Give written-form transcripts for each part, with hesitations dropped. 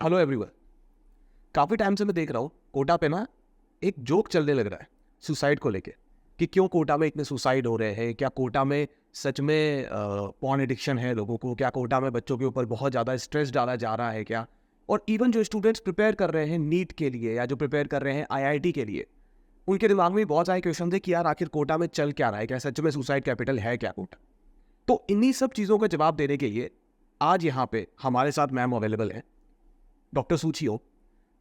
Hello everyone. काफ़ी time से मैं देख रहा हूँ कोटा पे ना एक जोक चलने लग रहा है सुसाइड को लेके कि क्यों कोटा में इतने सुसाइड हो रहे हैं। क्या कोटा में सच में पॉर्न एडिक्शन है लोगों को? क्या कोटा में बच्चों के ऊपर बहुत ज़्यादा स्ट्रेस डाला जा रहा है क्या? और इवन जो स्टूडेंट्स प्रिपेयर कर रहे हैं नीट के लिए या जो प्रिपेयर कर रहे हैं आईआईटी के लिए, उनके दिमाग में बहुत सारे क्वेश्चन थे कि यार आखिर कोटा में चल क्या रहा है, क्या सच में सुसाइड कैपिटल है क्या कोटा? तो इन्हीं सब चीज़ों का जवाब देने के लिए आज यहाँ पे हमारे साथ मैम अवेलेबल है, डॉक्टर सूची।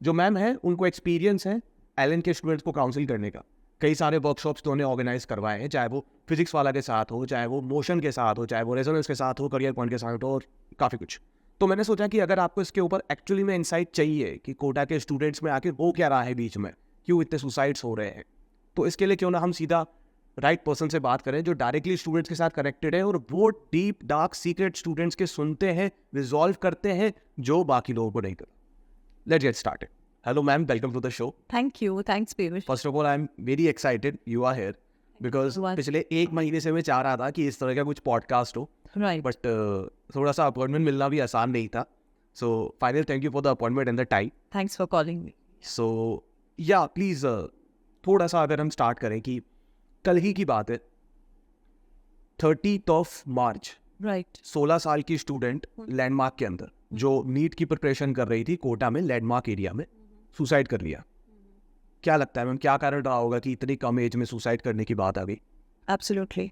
जो मैम है उनको एक्सपीरियंस है एलन के स्टूडेंट्स को काउंसिल करने का। कई सारे वर्कशॉप्स तो उन्हें ऑर्गेनाइज करवाए हैं, चाहे वो फिजिक्स वाला के साथ हो, चाहे वो मोशन के साथ हो, चाहे वो रेजोनेंस के साथ हो, करियर पॉइंट के साथ हो, और काफ़ी कुछ। तो मैंने सोचा कि अगर आपको इसके ऊपर एक्चुअली में इंसाइट चाहिए कि कोटा के स्टूडेंट्स में आके वो क्या रहा है बीच में, क्यों इतने सुसाइड्स हो रहे हैं, तो इसके लिए क्यों ना हम सीधा राइट पर्सन से बात करें जो डायरेक्टली स्टूडेंट्स के साथ कनेक्टेड है और वो डीप डार्क सीक्रेट स्टूडेंट्स के सुनते हैं, रिजॉल्व करते हैं, जो बाकी लोगों को नहीं करते। Let's get started. Hello, ma'am. Welcome to the show. Thank you. Thanks, Piyush. First of all, I'm very excited you are here because पिछले एक महीने से मैं चाह रहा था कि इस तरह का कुछ पॉडकास्ट हो, Right. बट थोड़ा सा अपॉइंटमेंट मिलना भी आसान नहीं था. So, finally, thank you for the appointment and the time. Thanks for calling me. So, yeah, please थोड़ा सा अगर हम स्टार्ट करें कि कल ही की बात है, 30th of March, Right. 16 साल की स्टूडेंट लैंडमार्क के अंदर जो नीट की प्रिपरेशन कर रही थी कोटा में लैंडमार्क एरिया में सुसाइड कर लिया. क्या लगता है मैम, क्या कारण रहा होगा कि इतनी कम एज में सुसाइड करने की बात आ गई? Absolutely.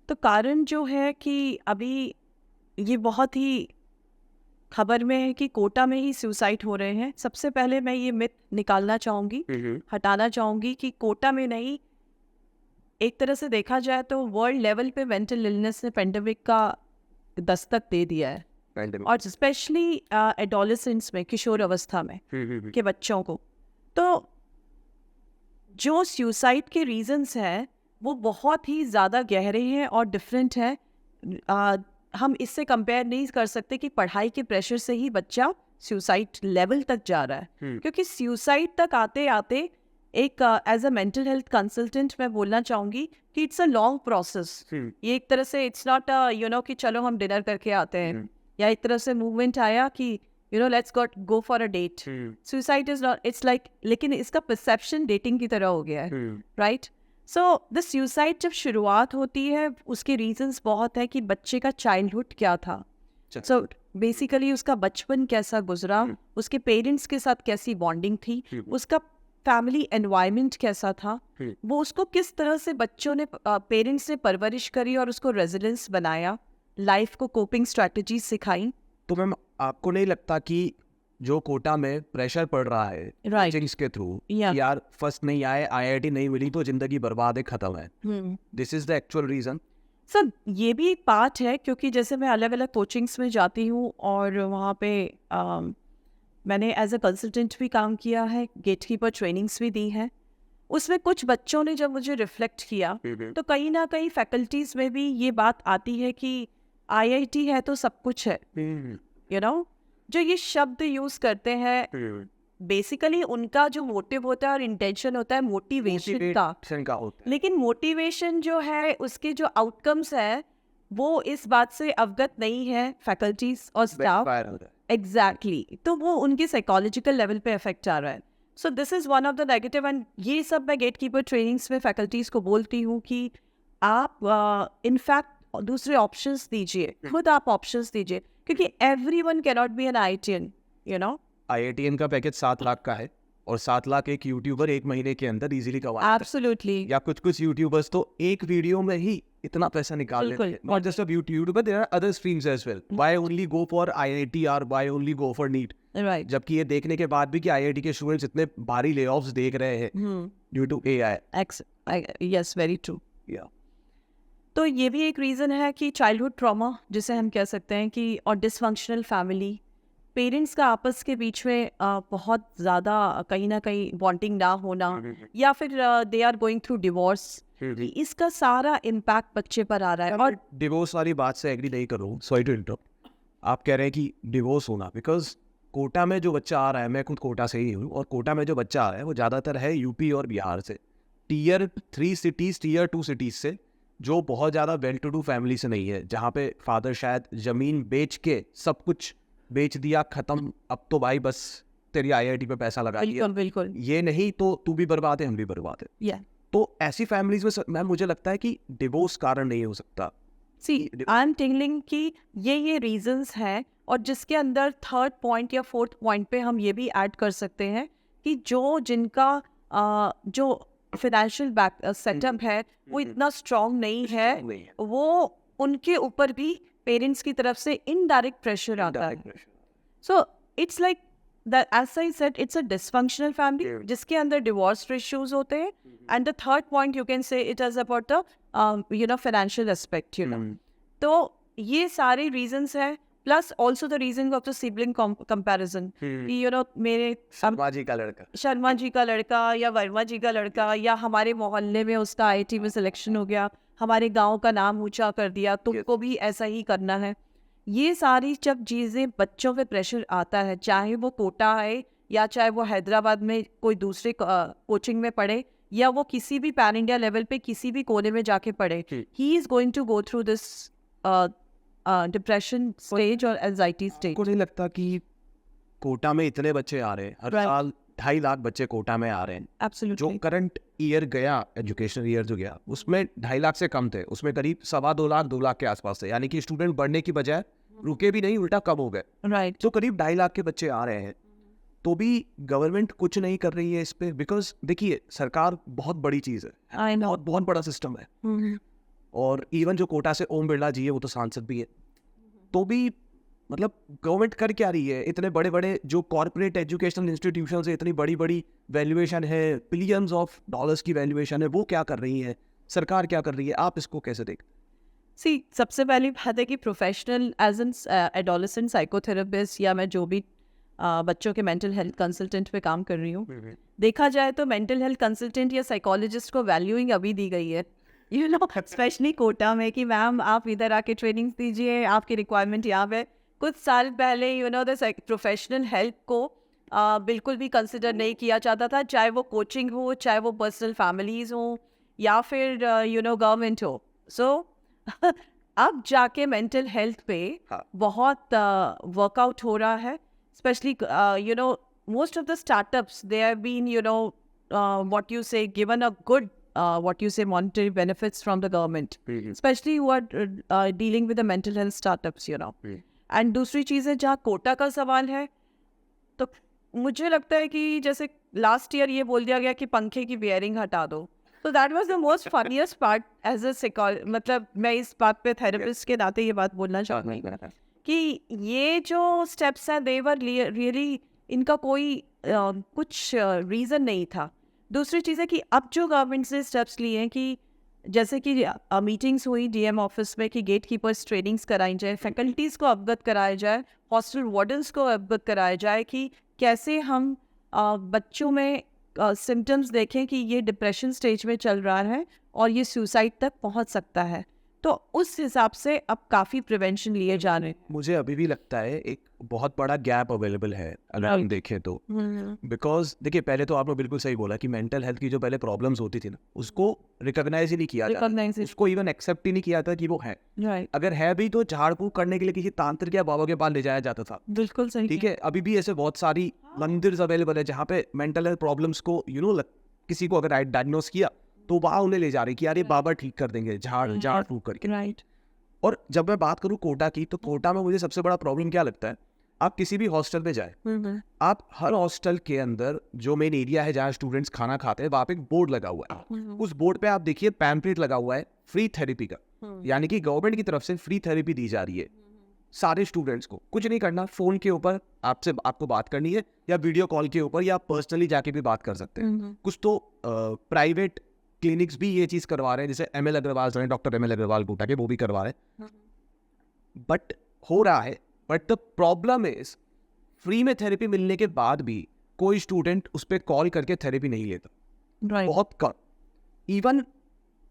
तो कारण जो है कि अभी ये बहुत ही खबर में है कि कोटा में ही सुसाइड हो रहे हैं. सबसे पहले मैं ये मिथ निकालना चाहूँगी, हटाना चाहूँगी कि कोटा में नहीं, एक तरह से देखा जाए तो वर्ल्ड लेवल पे मेंटल इलनेस ने पेंडेमिक का दस्तक दे दिया है, और स्पेशली एडोलेसेंट्स में, किशोर अवस्था में के बच्चों को. तो जो सुसाइड के रीजंस हैं वो बहुत ही ज़्यादा गहरे हैं और डिफरेंट हैं. हम इससे कंपेयर नहीं कर सकते कि पढ़ाई के प्रेशर से ही बच्चा सुसाइड लेवल तक जा रहा है, क्योंकि सुसाइड तक आते आते एक as a mental health consultant मैं बोलना चाहूँगी कि इट्स अ लॉन्ग प्रोसेस. ये एक तरह से इट्स नॉट कि चलो हम डिनर करके आते हैं, या एक तरह से मूवमेंट आया कि let's go for a date. Suicide is not, it's like, लेकिन इसका परसेप्शन डेटिंग की तरह हो गया है, राइट? सो द सुसाइड जब शुरुआत होती है उसके रीजंस बहुत है कि बच्चे का चाइल्डहुड क्या था. सो बेसिकली उसका बचपन कैसा गुजरा, उसके पेरेंट्स के साथ कैसी बॉन्डिंग थी, उसका फैमिली एनवायरनमेंट कैसा था, वो उसको किस तरह से बच्चों ने, पेरेंट्स ने परवरिश करी और उसको रेजिलियंस बनाया, लाइफ को कोपिंग स्ट्रैटेजी सिखाई. तो मैम आपको नहीं लगता कि जो कोटा में प्रेशर पड़ रहा है Right. इसके थ्रू, Yeah. यार फर्स्ट नहीं आए, आईआईटी नहीं मिली तो जिंदगी बर्बाद है, खत्म है, this is the actual reason? Sir ये भी एक पार्ट है, क्योंकि जैसे मैं अलग अलग कोचिंग्स में जाती हूँ और वहाँ पे मैंने एज अ कंसल्टेंट भी काम किया है, गेटकीपर ट्रेनिंग्स भी दी हैं. उसमें कुछ बच्चों ने जब मुझे रिफ्लेक्ट किया तो कहीं ना कहीं फैकल्टीज में भी ये बात आती है कि आईआईटी है तो सब कुछ है. जो ये शब्द यूज करते हैं, बेसिकली उनका जो मोटिव होता है और इंटेंशन होता है मोटिवेशन का होता है, लेकिन मोटिवेशन जो है उसके जो आउटकम्स है वो इस बात से अवगत नहीं है फैकल्टीज और स्टाफ. एग्जैक्टली. तो वो उनके साइकोलॉजिकल लेवल पे इफेक्ट आ रहा है. So this is one of the negative, and ये सब मैं गेटकीपर ट्रेनिंग्स में फैकल्टीज को बोलती हूँ कि आप इनफैक्ट दूसरे ऑप्शंस दीजिए, खुद आप ऑप्शंस दीजिए, क्योंकि everyone can not be an IITian. IITian का पैकेज 7 लाख का है और 7 लाख एक यूट्यूबर एक महीने के अंदर इजीली कमा. एब्सोल्युटली. या कुछ यूट्यूबर्स तो एक वीडियो में ही इतना पैसा निकाल लेते हैं. Not just a YouTuber, there are other streams as well. Why only go for IIT और why only go for NEET? Right. जबकि ये देखने के बाद भी कि आईआईटी के स्टूडेंट्स इतने भारी लेऑफ्स देख रहे हैं due to AI. Yes, very true. या तो ये भी एक रीज़न है कि चाइल्डहुड ट्रॉमा जिसे हम कह सकते हैं कि, और डिसफंक्शनल फैमिली, पेरेंट्स का आपस के बीच में बहुत ज़्यादा कहीं ना कहीं बॉन्डिंग ना होना, या फिर they are going through divorce, इसका सारा इम्पैक्ट बच्चे पर आ रहा है. और डिवोर्स वाली बात से एग्री नहीं करूँ, सॉरी टू इंटरप्ट. आप कह रहे हैं कि डिवोर्स होना, बिकॉज कोटा में जो बच्चा आ रहा है, मैं खुद कोटा से ही हूँ, और कोटा में जो बच्चा आ रहा है वो ज़्यादातर है यूपी और बिहार से, Tier 3 सिटीज़, Tier 2 सिटीज़ से, जो बहुत ज़्यादा वेल टू डू फैमिली से नहीं है, जहाँ पे फादर शायद ज़मीन बेच के सब कुछ बेच दिया, खत्म, अब तो भाई बस तेरी आईआईटी पे पैसा लगा दिया, बिल्कुल बिल्कुल ये नहीं तो तू भी बर्बाद है, हम भी बर्बाद है। या तो ऐसी फैमिलीज में मैम मुझे लगता है कि डिवोर्स कारण नहीं हो सकता। सी आई एम टेलिंग कि ये रीजंस हैं, और जिसके अंदर थर्ड पॉइंट या फोर्थ पॉइंट पे हम ये भी ऐड कर सकते हैं कि जिनका जो फाइनेंशियल बैक सेटअप है वो इतना स्ट्रांग नहीं है, वो उनके ऊपर भी पेरेंट्स की तरफ से इनडायरेक्ट प्रेशर आता है। So it's like that as I said, it's a dysfunctional family जिसके अंदर divorce issues होते हैं, and the third point you can say it is about the financial aspect, तो ये सारे reasons हैं, plus also the reason of the sibling comparison कि मेरे शर्मा जी का लड़का, शर्मा जी का लड़का या वर्मा जी का लड़का, या हमारे मोहल्ले में उसका आईआईटी में सिलेक्शन हो गया, हमारे गांव का नाम ऊंचा कर दिया, तुमको भी ऐसा ही करना है। ये सारी जब चीज़ें बच्चों पे प्रेशर आता है, चाहे वो कोटा है या चाहे वो हैदराबाद में कोई दूसरे कोचिंग में पढ़े, या वो किसी भी पैन इंडिया लेवल पे किसी भी कोने में जाके पढ़े, he is going to go through this depression stage और एंजाइटी स्टेज। को नहीं लगता कि कोटा में इतने बच्चे आ रहे हैं हर साल, 2.5 लाख बच्चे कोटा में आ रहे हैं, एब्सोल्युटली जो करंट ईयर गया, एजुकेशनल ईयर जो गया उसमें 2.5 लाख से कम थे, उसमें करीब 2.25 लाख 2 लाख के आसपास थे, यानी कि स्टूडेंट बढ़ने की बजाय रुके भी नहीं, उल्टा कम हो गए। राइट, तो करीब 2.5 लाख के बच्चे आ रहे हैं, तो भी गवर्नमेंट कुछ नहीं कर रही है इस पे। बिकॉज देखिए सरकार बहुत बड़ी चीज़ है, आई नो, बहुत बड़ा सिस्टम है, और इवन जो कोटा से ओम बिरला जी है वो तो सांसद भी है, तो भी मतलब गवर्नमेंट कर क्या रही है? इतने बड़े बड़े जो कॉर्पोरेट एजुकेशनल इंस्टीट्यूशन है, इतनी बड़ी बड़ी वैल्यूएशन है, बिलियंस ऑफ डॉलर्स की वैल्यूएशन है, वो क्या कर रही है? सरकार क्या कर रही है? आप इसको कैसे देखते हैं? सी सबसे पहली बात है कि professional as an adolescent psychotherapist, या मैं जो भी बच्चों के मेंटल हेल्थ कंसल्टेंट पे काम कर रही हूँ, देखा जाए तो मेंटल हेल्थ कंसल्टेंट या साइकोलॉजिस्ट को वैल्यूइंग अभी दी गई है, स्पेशली कोटा में, कि मैम आप इधर आके ट्रेनिंग दीजिए, आपकी रिक्वायरमेंट यहाँ पे। कुछ साल पहले द प्रोफेशनल हेल्प को बिल्कुल भी कंसिडर नहीं किया जाता था, चाहे वो कोचिंग हो, चाहे वो पर्सनल फैमिलीज हो, या फिर गवर्नमेंट हो। सो अब जाके मेंटल हेल्थ पे बहुत वर्कआउट हो रहा है, specially most of the startups they have been what you say given a good what you say monetary benefits from the government, especially who are dealing with the mental health startups, and दूसरी चीज़ है जहाँ कोटा का सवाल है, तो मुझे लगता है कि जैसे लास्ट ईयर ये बोल दिया गया कि पंखे की बियरिंग हटा दो, तो that was the most funniest part as a मतलब मैं इस बात पे थेरेपिस्ट के नाते ये बात बोलना चाहूँगी कि ये जो स्टेप्स हैं दे वर रियली, इनका कोई कुछ रीज़न नहीं था। दूसरी चीज़ है कि अब जो गवर्नमेंट ने स्टेप्स लिए हैं कि जैसे कि मीटिंग्स हुई डीएम ऑफिस में कि गेट कीपर्स ट्रेनिंग्स कराई जाए, फैकल्टीज़ को अवगत कराया जाए, हॉस्टल वार्डन्स को अवगत कराया जाए कि कैसे हम बच्चों में सिम्टम्स देखें कि ये डिप्रेशन स्टेज में चल रहा है और ये सुसाइड तक पहुंच सकता है, तो उस हिसाब से अब काफ़ी प्रिवेंशन लिए जा रहे हैं। मुझे अभी भी लगता है एक बहुत बड़ा गैप अवेलेबल है अगर हम देखें तो, बिकॉज देखिए पहले तो आपने बिल्कुल सही बोला कि मेंटल हेल्थ की जो पहले प्रॉब्लम्स होती थी ना, उसको रिकॉग्नाइज ही नहीं किया जाता, उसको इवन एक्सेप्ट ही नहीं किया था कि वो है, अगर है भी तो झाड़ फूक करने के लिए किसी तांत्रिक या बाबा के पास ले जाया जाता था। बिल्कुल सही, ठीक है, अभी भी ऐसे बहुत सारी मंदिर अवेलेबल है जहाँ पे मेंटल हेल्थ प्रॉब्लम्स को किसी को अगर डायग्नोस किया तो वहाँ उन्हें ले जा रही कि यार ये बाबा ठीक कर देंगे झाड़ फूक करके। राइट। और जब मैं बात करूँ कोटा की, तो कोटा में मुझे सबसे बड़ा प्रॉब्लम क्या लगता है, आप किसी भी हॉस्टल में जाए, आप हर हॉस्टल के अंदर जो मेन एरिया है जहाँ स्टूडेंट्स खाना खाते हैं, वहाँ पे एक बोर्ड लगा हुआ है, उस बोर्ड पे आप देखिए पैम्पलेट लगा हुआ है फ्री थेरेपी का, यानी कि गवर्नमेंट की तरफ से फ्री थेरेपी दी जा रही है सारे स्टूडेंट्स को। कुछ नहीं करना, फोन के ऊपर आपको बात करनी है, या वीडियो कॉल के ऊपर, या आप पर्सनली जाके भी बात कर सकते हैं। कुछ तो प्राइवेट क्लिनिक्स भी ये चीज करवा रहे हैं, जैसे एमएल अग्रवाल जो है, डॉक्टर एमएल अग्रवाल कोटा के, वो भी करवा रहे हैं, बट हो रहा है। But the problem is free में थेरेपी मिलने के बाद भी कोई स्टूडेंट उस पर कॉल करके थेरेपी नहीं लेता, बहुत कम। इवन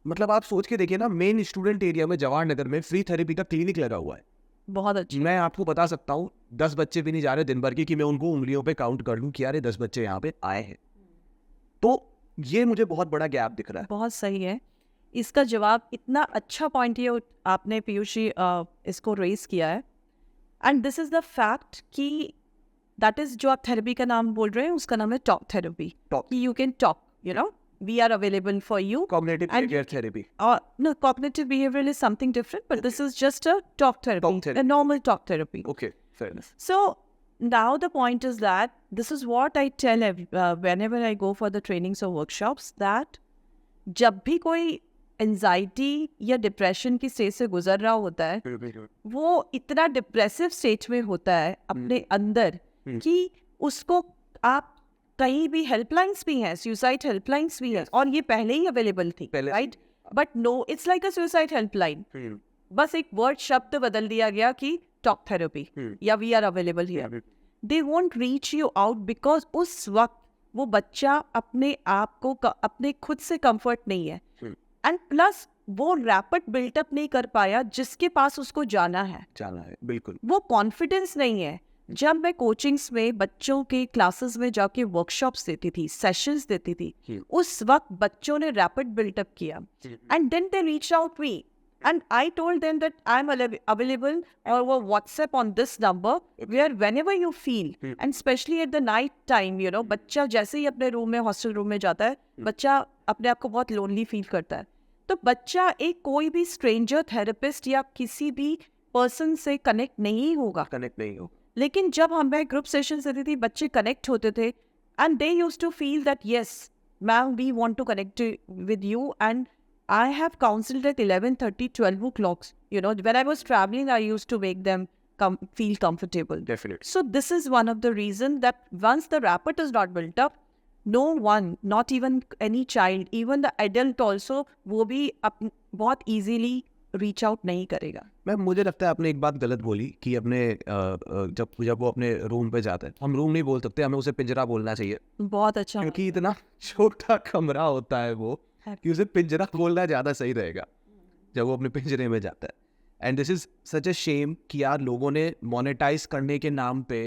मतलब आप सोच के देखिए ना, मेन स्टूडेंट एरिया में जवाहर नगर में फ्री थेरेपी का क्लिनिक लगा हुआ है, बहुत अच्छी। मैं आपको बता सकता हूँ 10 बच्चे भी नहीं जा रहे दिन भर के कि मैं उनको उंगलियों पे काउंट कर लूँ कि यार 10 बच्चे यहाँ पे आए हैं। तो ये मुझे बहुत बड़ा गैप दिख रहा है। बहुत सही है, इसका जवाब इतना अच्छा पॉइंट ये आपने पीयूष जी इसको रेस किया है and this is the fact कि दैट इज जो आप थेरेपी का नाम बोल रहे हैं उसका नाम है talk therapy. Talk. You can talk, you know, we are available for you. Cognitive And- behavior therapy. No, cognitive behavioral is something different, but this is just a talk therapy, Talk therapy. a normal talk therapy. Okay, fair enough. So now the point is that this is what I tell whenever I go for the trainings or workshops, that जब भी कोई anxiety या depression की stage से गुजर रहा होता है, वो इतना डिप्रेसिव स्टेज में होता है अपने अंदर कि उसको आप कहीं भी हेल्पलाइंस भी हैं, सुसाइड हेल्पलाइंस भी हैं, और ये पहले ही अवेलेबल थी, पहले right? But no, it's like a suicide helpline. बस एक वर्ड शब्द बदल दिया गया कि टॉक थेरेपी या we are available here. They won't reach you out because उस वक्त वो बच्चा अपने आप को अपने खुद से कंफर्ट नहीं है, एंड प्लस वो रैपिड बिल्टअप नहीं कर पाया जिसके पास उसको जाना है. बिल्कुल. वो कॉन्फिडेंस नहीं है. जब मैं कोचिंग्स में बच्चों के क्लासेस में जाके वर्कशॉप्स देती थी, सेशंस देती थी, उस वक्त बच्चों ने रैपिड बिल्टअप किया, and then they reach out me and I told them that I'm available over WhatsApp on this number, where whenever you feel, and especially at the night time, you know, बच्चा जैसे ही अपने room में, hostel room में जाता है, बच्चा अपने आप को बहुत लोनली फील करता है. तो बच्चा एक कोई भी स्ट्रेंजर थेरेपिस्ट या किसी भी पर्सन से कनेक्ट नहीं होगा. लेकिन जब हमें ग्रुप सेशन देती थी, बच्चे कनेक्ट होते थे, and they used to feel that yes ma'am we want to connect with you. And I have counseled at 11:30, 12 o'clock. You know, when I was traveling, I used to make them feel comfortable. Definitely. So this is one of the reasons that once the rapport is not built up, no one, not even any child, even the adult also, वो भी बहुत easily reach out नहीं करेगा. Ma'am, मुझे लगता है आपने एक बात गलत बोली कि अपने जब वो अपने रूम पे जाता है, हम रूम नहीं बोल सकते, हमें उसे पिंजरा बोलना चाहिए, बहुत अच्छा. क्योंकि इतना छोटा कमरा होता है वो कि उसे पिंजरा बोलना ज़्यादा सही रहेगा जब वो अपने पिंजरे में जाता है. And this is such a shame कि यार लोगों ने मोनेटाइज करने के नाम पे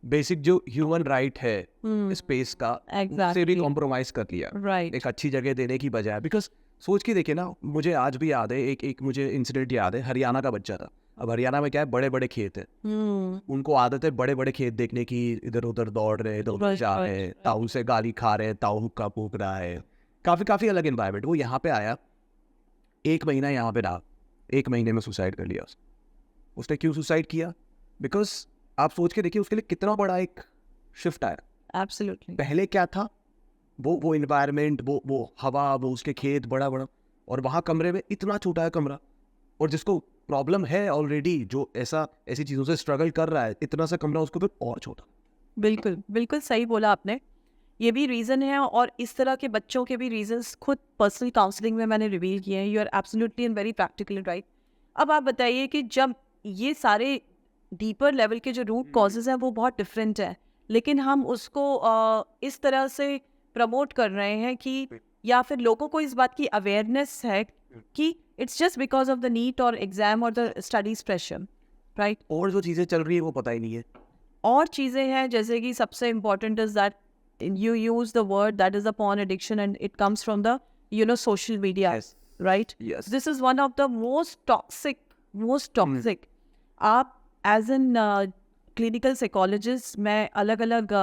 बेसिक जो ह्यूमन राइट है स्पेस का, उससे भी कॉम्प्रोमाइज कर लिया. Right. एक अच्छी जगह देने की बजाय. बिकॉज सोच के देखिए ना, मुझे आज भी याद है, एक मुझे इंसिडेंट याद है. हरियाणा का बच्चा था. अब हरियाणा में क्या है, बड़े बड़े खेत है, उनको आदत है बड़े बड़े खेत देखने की, इधर उधर दौड़ रहे, इधर उधर जा रहे हैं, ताऊ से गाली खा रहे हैं, ताऊ हुक्का फूक रहा है, काफ़ी अलग इन्वायरमेंट. वो यहाँ पे आया, 1 महीना यहाँ पे रहा, 1 महीने में सुसाइड कर लिया उसने. क्यों सुसाइड किया? बिकॉज आप सोच के देखिए उसके लिए कितना बड़ा एक शिफ्ट आया. Absolutely. पहले क्या था, वो इन्वायरमेंट, वो हवा, वो उसके खेत बड़ा, और वहाँ कमरे में इतना छोटा है कमरा, और जिसको प्रॉब्लम है ऑलरेडी, जो ऐसी चीज़ों से स्ट्रगल कर रहा है, इतना सा कमरा उसको फिर और छोटा. बिल्कुल सही बोला आपने. ये भी रीज़न है, और इस तरह के बच्चों के भी रीजंस खुद पर्सनल काउंसलिंग में मैंने रिवील किए हैं. You are absolutely and very practically right. अब आप बताइए कि जब ये सारे डीपर लेवल के जो रूट कॉजेज हैं वो बहुत डिफरेंट हैं, लेकिन हम उसको इस तरह से प्रमोट कर रहे हैं कि, या फिर लोगों को इस बात की अवेयरनेस है कि it's just because of the NEET और एग्जाम और द स्टडीज प्रेशर, राइट. और जो चीज़ें चल रही है वो पता ही नहीं है. और चीज़ें हैं जैसे कि सबसे important is that you use the word that is the porn addiction, and it comes from the, you know, social media. Yes. Right. Yes. This is one of the most toxic. आप as an clinical psychologist, मैं अलग अलग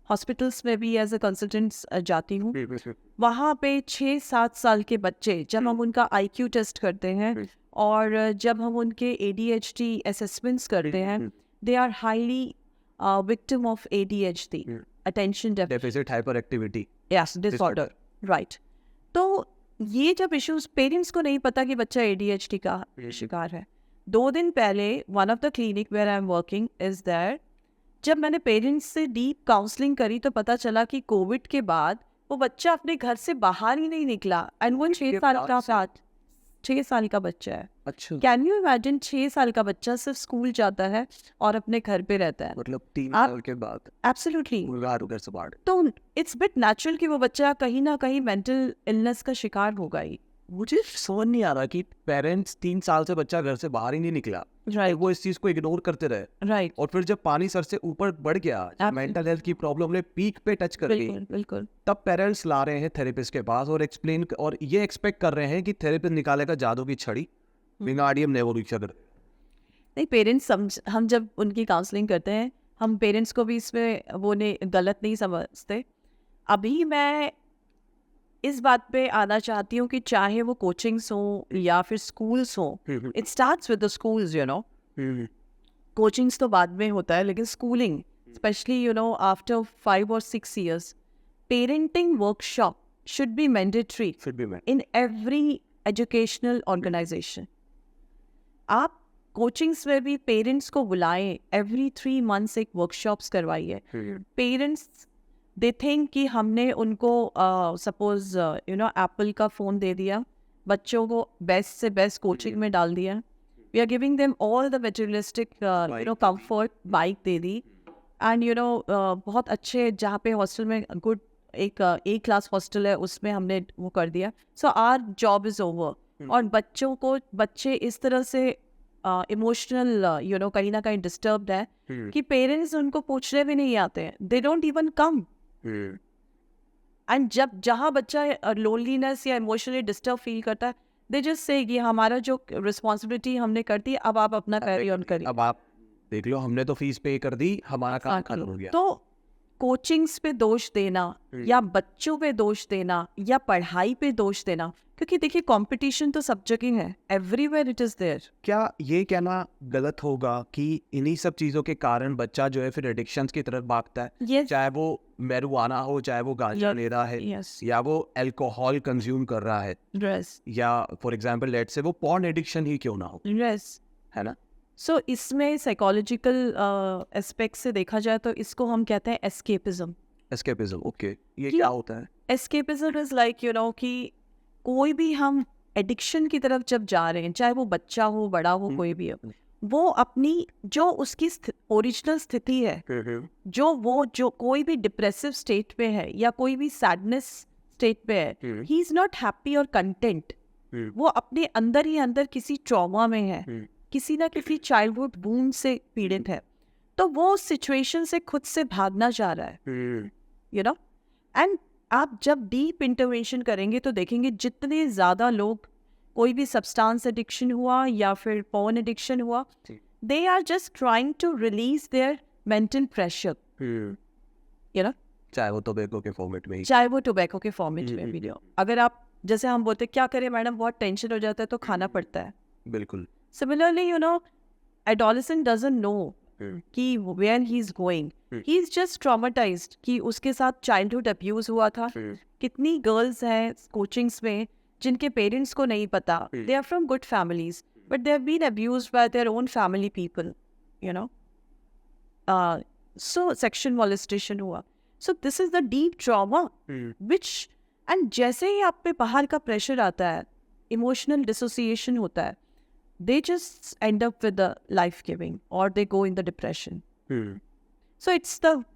hospitals में भी as a consultant जाती हूँ. वहाँ पे 6-7 साल के बच्चे, जब हम उनका IQ टेस्ट करते हैं और जब हम उनके ADHD असेसमेंट्स करते हैं, they are highly victim of ADHD, attention deficit hyperactivity. Yes, disorder. Right. तो ये जब इश्यूज पेरेंट्स को नहीं पता कि बच्चा ADHD का शिकार है. 2 दिन पहले one of the clinic where I am working is there, जब मैंने पेरेंट्स से डीप काउंसलिंग करी तो पता चला कि कोविड के बाद वो बच्चा अपने घर से बाहर ही नहीं निकला. एंड वो 6 साल का बच्चा है. अच्छा. कैन यू इमेजिन 6 साल का बच्चा सिर्फ स्कूल जाता है और अपने घर पे रहता है, मतलब 3 साल के बाद. एब्सोल्युटली. उधर से बाहर. तो इट्स बिट नेचुरल कि वो बच्चा कहीं ना कहीं मेंटल इलनेस का शिकार होगा ही. मुझे समझ नहीं आ रहा कि पेरेंट्स 3 साल से बच्चा घर से बाहर ही नहीं निकला, राइट. वो इस चीज को इग्नोर करते रहे, राइट. और फिर जब पानी सर से ऊपर बढ़ गया, मेंटल हेल्थ की प्रॉब्लम ने पीक पे टच कर गई, बिल्कुल. तब पेरेंट्स ला रहे हैं थेरेपिस्ट के पास और एक्सप्लेन, और ये एक्सपेक्ट कर रहे हैं कि थेरेपिस्ट निकालेगा जादू की छड़ी, विंगार्डियम नेवोल्यूशन. नहीं, पेरेंट्स समझ हम जब उनकी काउंसलिंग करते हैं, हम पेरेंट्स को भी इसमें वो नहीं गलत नहीं समझते। अभी मैं इस बात पे आना चाहती हूँ कि चाहे वो कोचिंग्स हों या फिर स्कूल्स हों, it starts with the schools, you know. Coachings तो बाद में होता है, लेकिन schooling specially, you know, after 5 or 6 years, parenting workshop should be mandatory फिर भी मैं in every educational organization. आप कोचिंग्स में भी पेरेंट्स को बुलाएं, एवरी 3 months एक वर्कशॉप्स करवाइए। पेरेंट्स दे थिंक कि हमने उनको सपोज यू नो एप्पल का फ़ोन दे दिया, बच्चों को बेस्ट से बेस्ट कोचिंग में डाल दिया, we are giving them all the materialistic you know comfort, bike दे दी, एंड यू नो बहुत अच्छे जहाँ पे हॉस्टल में गुड एक ए क्लास हॉस्टल है उसमें हमने वो कर दिया, so our job is over. और बच्चों को बच्चे इस तरह से इमोशनल यू नो कहीं ना कहीं डिस्टर्ब्ड है कि पेरेंट्स उनको पूछने भी नहीं आते हैं, they don't even come. And जब जहाँ बच्चा लोनलीनेस या इमोशनली डिस्टर्ब फील करता है, दे जस्ट से कि हमारा जो रिस्पॉन्सिबिलिटी हमने कर दी, अब आप अपना कैरी ऑन करिए। अब आप देख लो, हमने तो फीस पे कर दी, हमारा काम खत्म हो गया। तो कोचिंग्स पे दोष देना या बच्चों पे दोष देना या पढ़ाई पे दोष देना, क्योंकि देखिए कंपटीशन तो सब जगह है, एवरीवेयर इट इज देयर। क्या ये कहना गलत होगा कि इन्हीं सब चीज़ों के कारण बच्चा जो है फिर एडिक्शंस की तरफ भागता है? Yes. चाहे वो मैरिजुआना हो, चाहे वो गांजा ले रहा है, Yes. या वो अल्कोहल कंज्यूम कर रहा है, ड्रेस या फॉर एग्जांपल लेट्स से वो पॉर्न एडिक्शन ही क्यों ना हो, ड्रेस है ना? सो इसमें साइकोलॉजिकल एस्पेक्ट से देखा जाए तो इसको हम कहते हैं एस्केपिज्म। एस्केपिज्म, ओके, ये ये- क्या होता है? Escapism is like you know कि कोई भी हम एडिक्शन की तरफ जब जा रहे हैं, चाहे वो बच्चा हो, बड़ा हो, कोई भी हो, वो अपनी जो उसकी ओरिजिनल स्थिति है, जो कोई भी डिप्रेसिव स्टेट पे है या कोई भी सैडनेस स्टेट पे है, ही इज नॉट हैप्पी और कंटेंट। वो अपने अंदर ही अंदर किसी ट्रॉमा में है, किसी ना किसी चाइल्डहुड वूंड से पीड़ित है, तो वो सिचुएशन से खुद से भागना चाह रहा है, यू नो। एंड आप जब डीप इंटरवेंशन करेंगे तो देखेंगे जितने ज़्यादा लोग, कोई भी सब्सटेंस एडिक्शन हुआ या फिर पॉर्न एडिक्शन हुआ, they are just trying to release their mental pressure, you know, चाहे वो टोबैको के फॉर्मेट में ही। चाहे वो टोबैको के फॉर्मेट में भी हो। अगर आप, जैसे हम बोलते हैं क्या करें मैडम, बहुत टेंशन हो जाता है, तो खाना पड़ता है। बिल्कुल। Similarly, you know, adolescent doesn't know कि where he is going. He is just traumatized कि उसके साथ childhood abuse हुआ था। कितनी girls हैं coachings में जिनके parents को नहीं पता, they are from good families, but they have been abused by their own family people, you know. So sexual molestation हुआ. So this is the deep trauma which, and जैसे ही आप पे बाहर का pressure आता है, emotional dissociation होता है, they just end up with the life giving or they go in the depression. So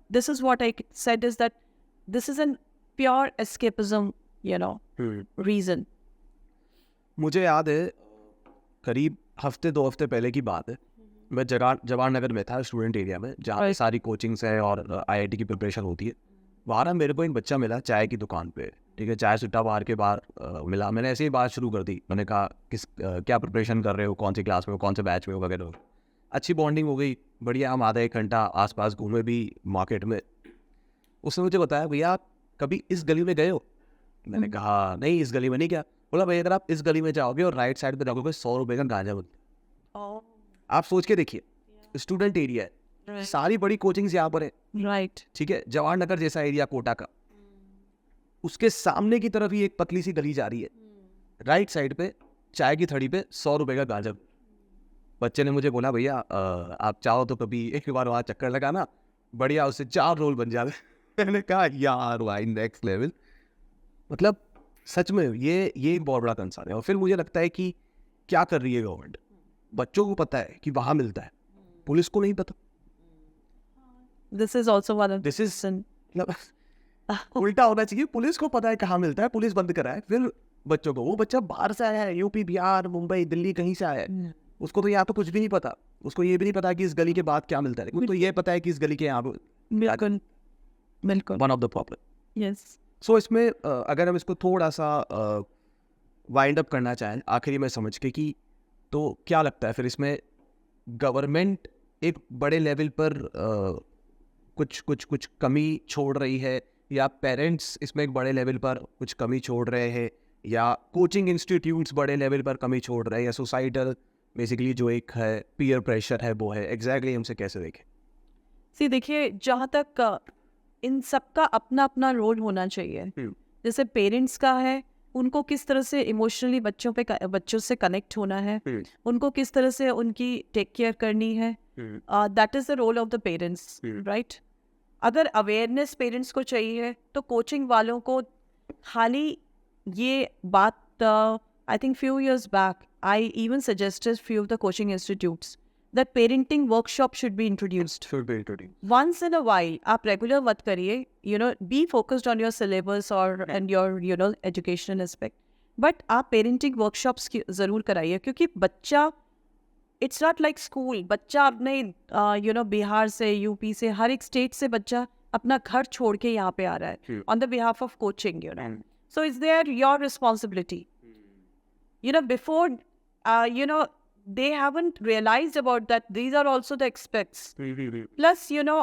this is what I said, is that this is an pure escapism, you know, reason. मुझे याद है करीब हफ्ते 2 हफ्ते पहले की बात है, मैं जवाहर नगर में था, स्टूडेंट एरिया में, जहाँ पे सारी कोचिंग्स है और आईआईटी की प्रिपरेशन होती है। वहाँ ना मेरे को एक बच्चा मिला चाय की दुकान पे, ठीक है, चाय सुट्टा बाहर के बाहर मिला। मैंने ऐसे ही बात शुरू कर दी, मैंने कहा क्या प्रिपरेशन कर रहे हो, कौन सी क्लास में हो, कौन से बैच में हो, वगैरह। अच्छी बॉन्डिंग हो गई, बढ़िया। हम आधा 1 घंटा आसपास घूमे भी मार्केट में। उसने मुझे बताया, भैया आप कभी इस गली में गए हो? मैंने कहा नहीं, इस गली में नहीं। क्या? बोला, भैया अगर आप इस गली में जाओगे और राइट साइड पे जाओगे 100 रुपये का गांजा मिलता है। आप सोच के देखिए, स्टूडेंट एरिया है, सारी बड़ी कोचिंग्स यहाँ पर है, राइट, ठीक है, जवाहर नगर जैसा एरिया कोटा का, उसके सामने की तरफ ही एक पतली सी गली जा रही है, राइट साइड पे चाय की थड़ी पे 100 रुपये का गांजा। बच्चे ने मुझे बोला, भैया आप चाहो तो कभी एक बार वहाँ चक्कर लगाना, बढ़िया उससे 4 रोल बन जाते। मैंने कहा यार भाई नेक्स्ट लेवल। मतलब सच में ये एक बहुत बड़ा कंसर्न है। और फिर मुझे लगता है कि क्या कर रही है गवर्नमेंट? बच्चों को पता है कि वहाँ मिलता है, पुलिस को नहीं पता। this is also one of this is मतलब उल्टा होना चाहिए, पुलिस को पता है कहाँ मिलता है, पुलिस बंद कराए, फिर बच्चों को। वो बच्चा बाहर से आया है, यूपी, बिहार, मुंबई, दिल्ली, कहीं से आया है, उसको तो यहाँ पे कुछ भी नहीं पता। उसको ये भी नहीं पता कि इस गली के बाद क्या मिलता है, लेकिन तो ये पता है कि इस गली के यहाँ बिल्कुल बिल्कुल one of the problem. Yes. So इसमें अगर हम इसको थोड़ा सा वाइंड अप करना चाहें आखिरी में समझ के, कि तो क्या लगता है फिर इसमें गवर्नमेंट एक बड़े लेवल पर कुछ कुछ कुछ कमी छोड़ रही है, या पेरेंट्स इसमें एक बड़े लेवल पर कुछ कमी छोड़ रहे हैं, या कोचिंग इंस्टीट्यूट्स बड़े लेवल पर कमी छोड़ रहे हैं, या सोसाइटल बेसिकली जो एक है पीयर प्रेशर है वो है, एग्जैक्टली हमसे कैसे देखें? सी देखिए, जहाँ तक इन सबका अपना अपना रोल होना चाहिए। जैसे पेरेंट्स का है, उनको किस तरह से इमोशनली बच्चों से कनेक्ट होना है, उनको किस तरह से उनकी टेक केयर करनी है, that is the role of the parents, right. अगर अवेयरनेस पेरेंट्स को चाहिए तो कोचिंग वालों को खाली ये बात, I think few years back I even suggested few of the coaching institutes that parenting workshop should be introduced once in a while. आप रेगुलर मत करिए, be focused on your syllabus और and your educational aspect, but आप parenting workshops ज़रूर कराइए, क्योंकि बच्चा, it's not like school. बच्चा अपने बिहार से, यूपी से, हर एक स्टेट से बच्चा अपना घर छोड़ के यहाँ पे आ रहा है on the behalf of coaching, so it's there your responsibility. Before they haven't realized about that these are also the aspects. Plus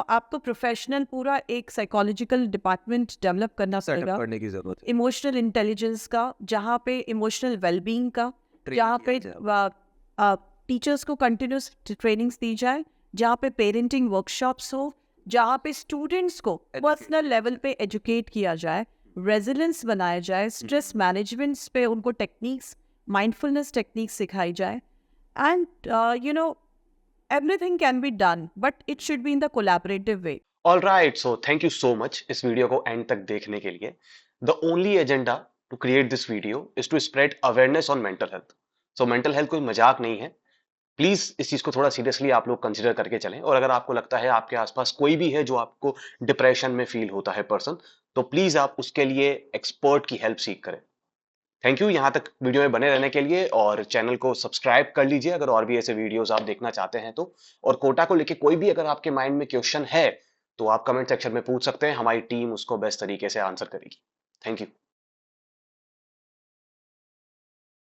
आपको प्रोफेशनल पूरा एक साइकोलॉजिकल डिपार्टमेंट डेवलप करना पड़ेगा, करने की जरूरत है, इमोशनल इंटेलिजेंस का, जहाँ पे इमोशनल वेलबींग का, जहाँ पे टीचर्स को कंटिन्यूस ट्रेनिंग्स दी जाए, जहाँ पे पेरेंटिंग वर्कशॉप्स हो, जहाँ पे स्टूडेंट्स को पर्सनल लेवल पे एजुकेट किया जाए, रेजिलेंस बनाया जाए, स्ट्रेस मैनेजमेंट्स पे उनको टेक्निक्स, माइंडफुलनेस टेक्निक्स सिखाई जाए, and everything can be done, but it should be in the collaborative way. Alright, so thank you so much इस वीडियो को एंड तक देखने के लिए। The only agenda to create this video is to spread awareness on mental health. So mental health कोई मजाक नहीं है, प्लीज इस चीज को थोड़ा सीरियसली आप लोग कंसिडर करके चलें। और अगर आपको लगता है आपके आसपास कोई भी है जो आपको डिप्रेशन में फील होता है पर्सन, तो प्लीज आप उसके लिए एक्सपर्ट की हेल्प सीख करें। थैंक यू यहाँ तक वीडियो में बने रहने के लिए, और चैनल को सब्सक्राइब कर लीजिए अगर और भी ऐसे वीडियोस आप देखना चाहते हैं तो। और कोटा को लेके कोई भी अगर आपके माइंड में क्वेश्चन है तो आप कमेंट सेक्शन में पूछ सकते हैं, हमारी टीम उसको बेस्ट तरीके से आंसर करेगी। Thank you.